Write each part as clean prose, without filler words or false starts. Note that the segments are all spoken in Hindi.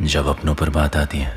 जब अपनों पर बात आती है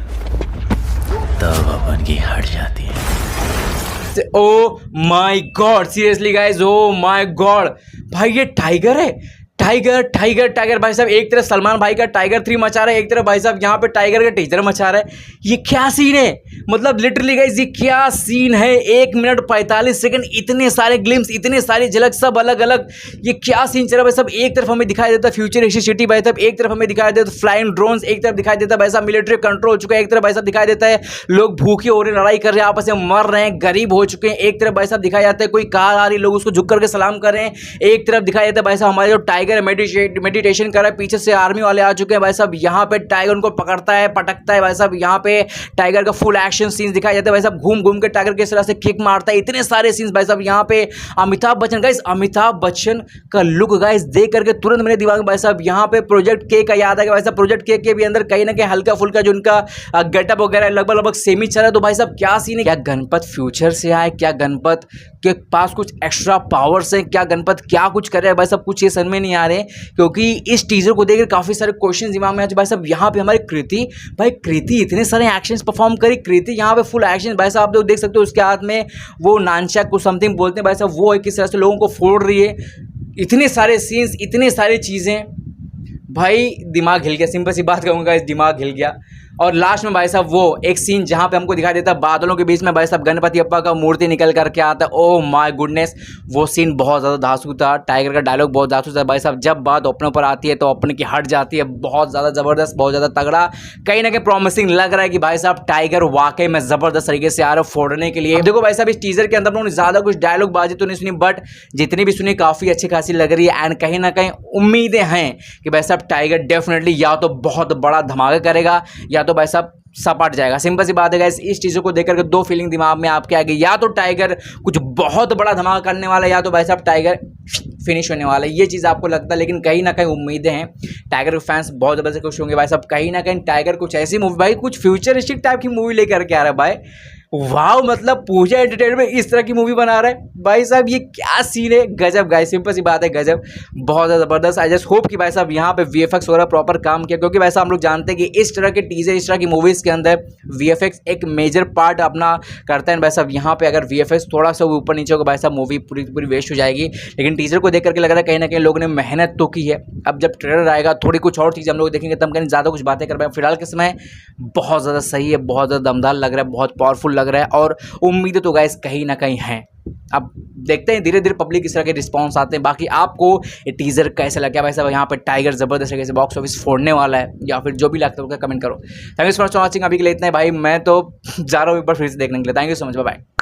तब अपन की हट जाती है। Oh my God, seriously guys, oh my God भाई, ये टाइगर है। टाइगर टाइगर टाइगर भाई साहब, एक तरफ सलमान भाई का टाइगर 3 मचा रहा है, एक तरफ भाई साहब यहाँ पे टाइगर का टीजर मचा रहा है। ये क्या सीन है, मतलब लिटरली गाइस ये क्या सीन है। 1 मिनट 45 सेकंड, इतने सारे ग्लिम्स, इतने सारी झलक, सब अलग अलग। ये क्या सीन चल रहा है भाई साहब। एक तरफ हमें दिखाई देता है फ्यूचरिस्टिक सिटी भाई साहब, एक तरफ हमें दिखाई देता है फ्लाइंग ड्रोन्स, एक तरफ दिखाई देता है भाई साहब मिलिट्री कंट्रोल हो चुका है, एक तरफ भाई साहब दिखाई देता है लोग भूखे हो रहे हैं, लड़ाई कर रहे हैं, आपस में मर रहे हैं, गरीब हो चुके हैं। एक तरफ भाई साहब दिखाया जाता है कोई कार आ रही, लोग उसको झुक करके सलाम कर रहे हैं। एक तरफ दिखाया जाता है भाई साहब हमारे जो टाइगर मेडिटेशन कर रहा है, पीछे से आर्मी वाले आ चुके हैं भाई साहब। यहाँ पे टाइगर उनको पकड़ता है, पटकता है भाई साहब। यहाँ पे टाइगर का फुल एक्शन सीन्स दिखाई जाते हैं भाई साहब, घूम घूम के टाइगर किस तरह से किक मारता है, इतने सारे सीन्स भाई साहब। यहाँ पे अमिताभ बच्चन गाइस, अमिताभ बच्चन का लुक गाइस देख करके तुरंत मेरे दिमाग में भाई साहब यहाँ पे प्रोजेक्ट के का याद है भाई साहब। प्रोजेक्ट के भी अंदर कहीं ना कहीं हल्का फुल्का जो उनका गेटअप वगैरह लगभग लगभग सेम ही चल रहा है। तो भाई साहब क्या सीन है, क्या गणपत फ्यूचर से आए, क्या गणपत के पास कुछ एक्स्ट्रा पावर्स हैं, क्या गणपत क्या कुछ कर रहे हैं भाई साहब, कुछ ये समझ में नहीं आ रहे। क्योंकि इस टीजर को देखकर काफी सारे क्वेश्चन दिमाग में आ भाई साहब। यहाँ पे हमारी कृति इतने सारे एक्शंस परफॉर्म करी। कृति यहाँ पे फुल एक्शन भाई साहब, आप लोग देख सकते हो उसके हाथ में वो नानचा कुछ समथिंग बोलते हैं भाई साहब, वो किस तरह से लोगों को फोड़ रही है। इतने सारे सीन्स, इतने सारी चीजें भाई, दिमाग हिल गया। सिंपल सी बात कहूँगा इस, दिमाग हिल गया। और लास्ट में भाई साहब वो एक सीन जहाँ पे हमको दिखाई देता है बादलों के बीच में भाई साहब गणपति अप्पा का मूर्ति निकल करके आता है। ओह माय गुडनेस, वो सीन बहुत ज़्यादा धांसू था। टाइगर का डायलॉग बहुत धांसू था भाई साहब। जब बात अपनों पर आती है तो अपने की हट जाती है। बहुत ज़्यादा ज़बरदस्त, बहुत ज़्यादा तगड़ा, कहीं ना कहीं प्रॉमिसिंग लग रहा है कि भाई साहब टाइगर वाकई में ज़बरदस्त तरीके से आ रहा है फोड़ने के लिए। देखो भाई साहब इस टीजर के अंदर उन्होंने ज़्यादा कुछ डायलॉग बाजी तो नहीं सुनी, बट जितनी भी सुनी काफ़ी अच्छी खासी लग रही है। एंड कहीं ना कहीं उम्मीदें हैं कि भाई साहब टाइगर डेफिनेटली या तो बहुत बड़ा धमाका करेगा या तो भाई साहब सपट जाएगा। सिंपल सी बात है गाइस, इस चीज़ों को देख करके दो फीलिंग दिमाग में आपके आ गई, या तो टाइगर कुछ बहुत बड़ा धमाका करने वाला है या तो भाई साहब टाइगर फिनिश होने वाला है। ये चीज़ आपको लगता है, लेकिन कहीं ना कहीं उम्मीदें हैं। टाइगर के फैंस बहुत ज़बरदस्त खुश होंगे भाई साहब। कहीं ना कहीं टाइगर कुछ ऐसी मूवी भाई, कुछ फ्यूचरिस्टिक टाइप की मूवी लेकर के आ रहा है भाई। वाह, मतलब पूजा एंटरटेनमेंट इस तरह की मूवी बना रहा है भाई साहब। ये क्या सीन है, गजब गाइस, सिंपल सी बात है, गजब, बहुत ज़्यादा ज़बरदस्त। आई जस्ट होप कि भाई साहब यहाँ पे वीएफएक्स वगैरह प्रॉपर काम किया, क्योंकि भाई साहब हम लोग जानते हैं कि इस तरह के टीजर, इस तरह की मूवीज़ के अंदर वीएफएक्स एक मेजर पार्ट अपना करता है भाई साहब। यहाँ पे अगर वीएफएक्स थोड़ा सा ऊपर नीचे होगा भाई साहब, मूवी पूरी पूरी वेस्ट हो जाएगी। लेकिन टीजर को देख करके लग रहा है कहीं ना कहीं लोगों ने मेहनत तो की है। अब जब ट्रेलर आएगा थोड़ी कुछ और चीज़ हम लोग देखेंगे तब कहीं ज़्यादा कुछ बातें कर पाएंगे। फिलहाल के समय बहुत ज़्यादा सही है, बहुत ज़्यादा दमदार लग रहा है, बहुत पावरफुल लग रहा है, और उम्मीदें तो गाइस कहीं ना कहीं हैं। अब देखते हैं धीरे धीरे पब्लिक इस तरह के रिस्पांस आते हैं। बाकी आपको ये टीजर कैसा लगा भाई साहब, यहाँ पे टाइगर जबरदस्त तरीके से बॉक्स ऑफिस फोड़ने वाला है या फिर जो भी लगता है उसका कमेंट करो। Thank you so much for watching. अभी के लिए इतना है भाई, मैं तो जा रहा हूँ एक बार फिर से देखने के लिए। Thank you so much, bye bye.